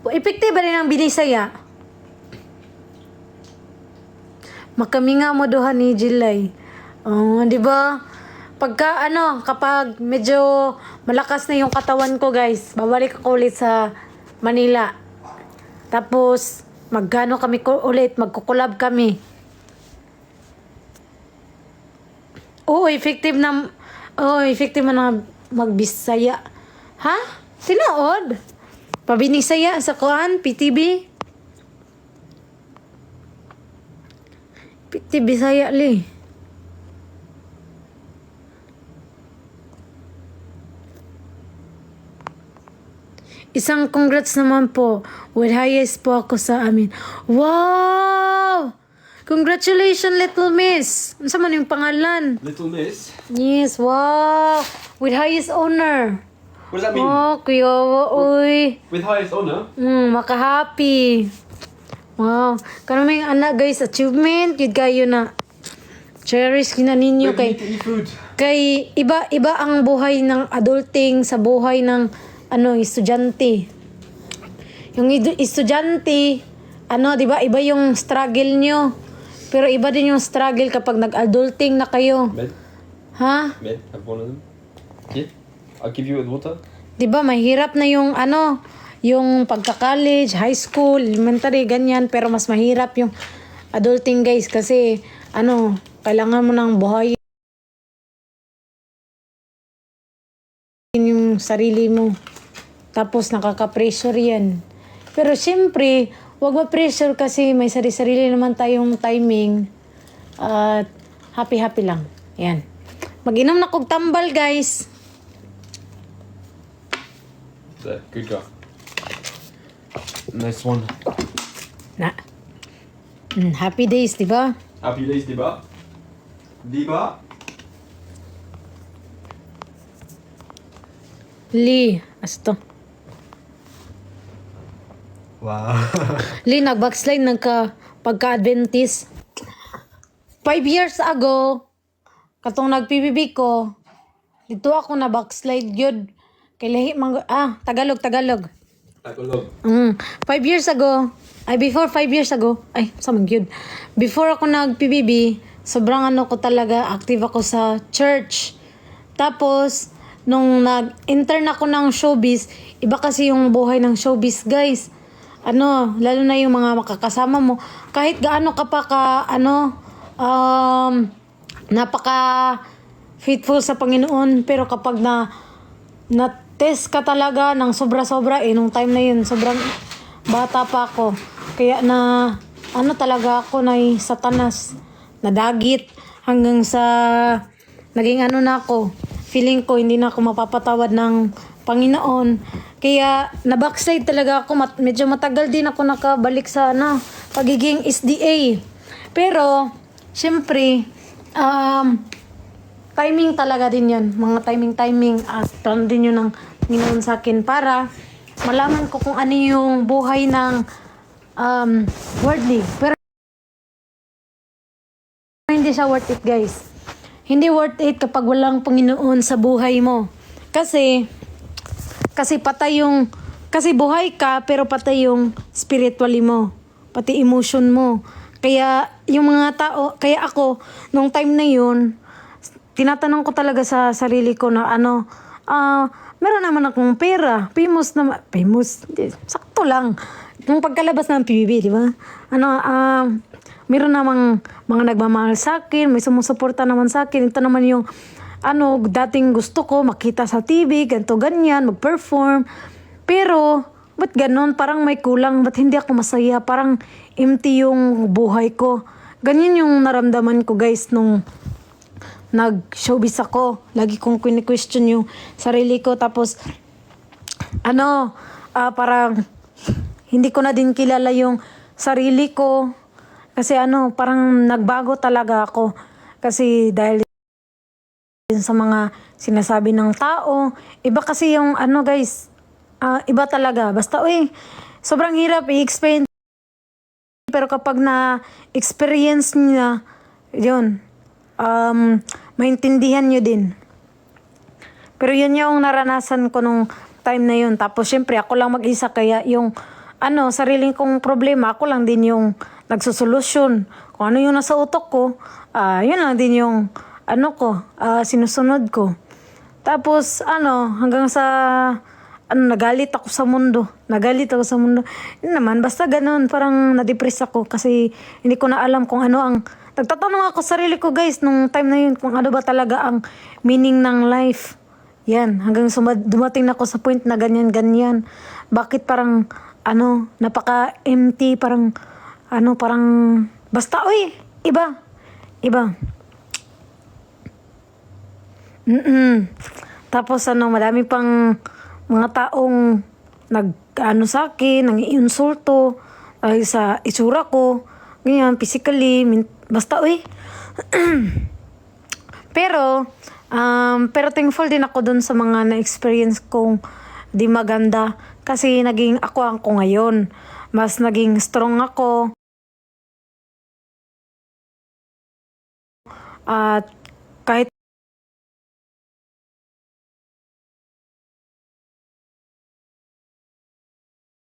Epektibo rin ang binisaya. Makami nga mo duha ni July. Oh, di ba? Pagka kapag medyo malakas na yung katawan ko, guys, babalik ako ulit sa Manila. Tapos magkano kami ulit, magkukulab kami. Effective na magbisaya. Ha? Sinaod? Pabinisaya sa kuan, PTB. PTB Bisaya li. Isang congrats naman po. With highest po ako sa amin. Wow! Congratulations, Little Miss. Ano sa man yung pangalan? Little Miss? Yes, wow! With highest honor. What does that mean? Oh, kuyawa, uy. With highest honor? Maka-happy. Wow. Kanaming anak, guys, achievement. Yun kayo na. Cherish na ninyo Wait, kay... we need to eat food. Kay iba ang buhay ng adulting sa buhay ng estudyante. Yung estudyante, 'di ba? Iba yung struggle nyo. Pero iba din yung struggle kapag nag-adulting na kayo. Med? Ha? Med? Have one of them? Yeah? I'll give you with water. 'Di ba mahirap na yung yung pagka-college, high school, elementary, ganyan, pero mas mahirap yung adulting, guys, kasi kailangan mo ng buhay yung sarili mo. Tapos nakaka-pressure yan. Pero siyempre, wag ma-pressure kasi may sarili-sarili naman tayong timing. At happy-happy lang. Yan. Mag-inom na kog tambal, guys. There, good job. Nice one. Happy days, di ba? Happy days, diba? Diba? Lee, asto. Wow. Lee, nag-backslide pagka-Adventist. 5 years ago, katong nag-PBB ko, dito ako na backslide yun. Kay Tagalog. Tagalog. 5 years ago, before 5 years ago, samang yun. Before ako nag-PBB, sobrang ko talaga, active ako sa church. Tapos, nung nag-intern ako ng showbiz, iba kasi yung buhay ng showbiz, guys. Lalo na yung mga makakasama mo. Kahit gaano ka pa napaka faithful sa Panginoon, pero kapag na-test ka talaga ng sobra-sobra, nung time na yun, sobrang bata pa ako. Kaya talaga ako na satanas, nadagit, hanggang sa naging na ako. Feeling ko hindi na ako mapapatawad ng Panginoon. Kaya na-backslide talaga ako. Medyo matagal din ako nakabalik sa pagiging SDA. Pero, syempre, timing talaga din yan. Mga timing. At plan din yun ng Panginoon sa akin para malaman ko kung ano yung buhay ng worldly. Pero hindi siya worth it, guys. Hindi worth it kapag walang Panginoon sa buhay mo. Kasi buhay ka pero patay yung spiritually mo, pati emotion mo. Kaya yung mga tao, kaya ako nung time na yun, tinatanong ko talaga sa sarili ko na meron naman akong pera, famous, sakto lang. Nung pagkalabas ng PBB, di ba? Meron namang mga nagmamahal sa akin, may sumusuporta naman sa akin. Ito naman yung dating gusto ko, makita sa TV, ganito, ganyan, mag-perform. Pero, ba't ganon? Parang may kulang, ba't hindi ako masaya? Parang empty yung buhay ko. Ganyan yung naramdaman ko, guys, nung nag-showbiz ako. Lagi kong question yung sarili ko. Tapos, parang hindi ko na din kilala yung sarili ko. Kasi parang nagbago talaga ako. Kasi dahil sa mga sinasabi ng tao, iba kasi yung guys, iba talaga. Basta, sobrang hirap i-explain. Pero kapag na-experience niya, yun, maintindihan nyo din. Pero yun yung naranasan ko nung time na yun. Tapos, syempre, ako lang mag-isa. Kaya yung, sariling kong problema, ako lang din yung nagsosolusyon. Kung ano yung nasa utok ko, yun lang din yung sinusunod ko. Tapos hanggang sa nagalit ako sa mundo. Yun naman, basta ganun, parang na-depress ako kasi hindi ko na alam kung ano ang nagtatanong ako sa sarili ko, guys, nung time na yun, kung ano ba talaga ang meaning ng life. Yan, hanggang dumating na ako sa point na ganyan. Bakit parang, napaka-empty, parang, basta, iba. Tapos, madami pang mga taong sa akin, nang-iinsulto, dahil sa itsura ko, ganyan, physically, basta, Pero thankful din ako dun sa mga na-experience kong di maganda. Kasi naging ako ngayon. Mas naging strong ako. At